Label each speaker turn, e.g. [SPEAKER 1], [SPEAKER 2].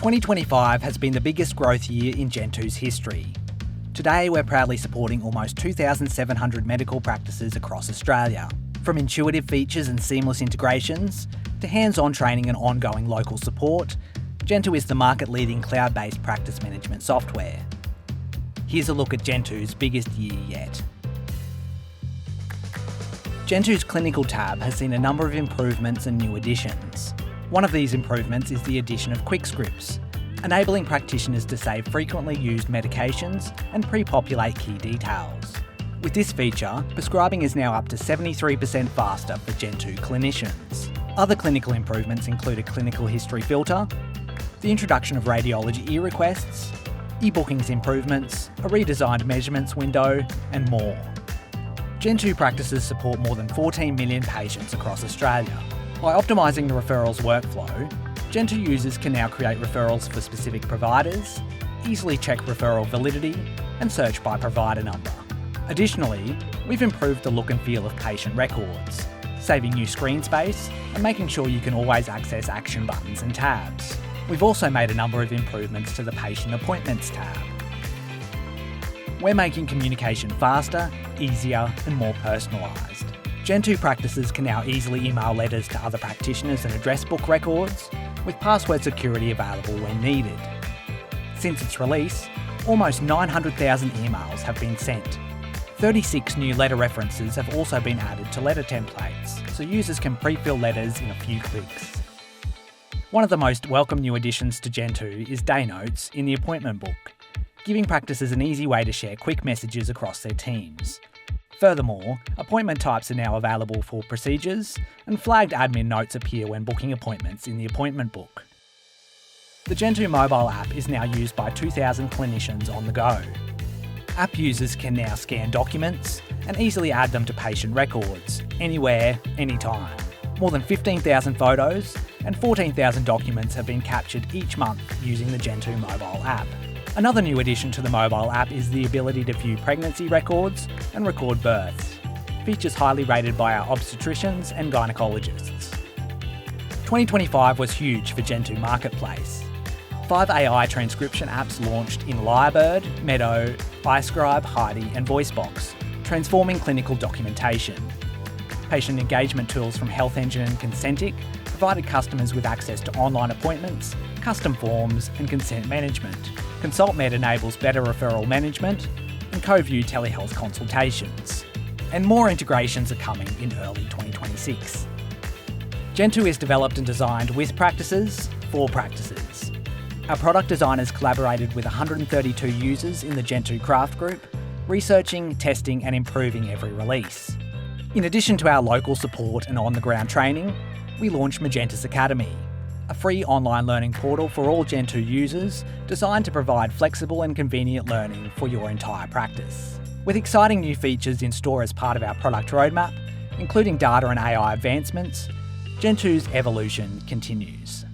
[SPEAKER 1] 2025 has been the biggest growth year in Gentu's history. Today, we're proudly supporting almost 2,700 medical practices across Australia. From intuitive features and seamless integrations, to hands-on training and ongoing local support, Gentu is the market-leading cloud-based practice management software. Here's a look at Gentu's biggest year yet. Gentu's clinical tab has seen a number of improvements and new additions. One of these improvements is the addition of quick scripts, enabling practitioners to save frequently used medications and pre-populate key details. With this feature, prescribing is now up to 73% faster for Gentu clinicians. Other clinical improvements include a clinical history filter, the introduction of radiology e-requests, e-bookings improvements, a redesigned measurements window, and more. Gentu practices support more than 14 million patients across Australia. By optimising the referrals workflow, Gentu users can now create referrals for specific providers, easily check referral validity, and search by provider number. Additionally, we've improved the look and feel of patient records, saving you screen space and making sure you can always access action buttons and tabs. We've also made a number of improvements to the Patient Appointments tab. We're making communication faster, easier, and more personalised. Gentu practices can now easily email letters to other practitioners and address book records, with password security available when needed. Since its release, almost 900,000 emails have been sent. 36 new letter references have also been added to letter templates, so users can pre-fill letters in a few clicks. One of the most welcome new additions to Gentu is Day Notes in the appointment book, giving practices an easy way to share quick messages across their teams. Furthermore, appointment types are now available for procedures, and flagged admin notes appear when booking appointments in the appointment book. The Gentu mobile app is now used by 2,000 clinicians on the go. App users can now scan documents and easily add them to patient records, anywhere, anytime. More than 15,000 photos and 14,000 documents have been captured each month using the Gentu mobile app. Another new addition to the mobile app is the ability to view pregnancy records and record births, features highly rated by our obstetricians and gynecologists. 2025 was huge for Gentu Marketplace. 5 AI transcription apps launched in Lyrebird, Meadow, iScribe, Heidi and VoiceBox, transforming clinical documentation. Patient engagement tools from Health Engine and Consentic provided customers with access to online appointments, custom forms and consent management. ConsultMed enables better referral management, and CoView telehealth consultations. And more integrations are coming in early 2026. Gentu is developed and designed with practices, for practices. Our product designers collaborated with 132 users in the Gentu Craft Group, researching, testing and improving every release. In addition to our local support and on-the-ground training, we launched Magentus Academy, a free online learning portal for all Gentu users designed to provide flexible and convenient learning for your entire practice. With exciting new features in store as part of our product roadmap, including data and AI advancements, Gentu's evolution continues.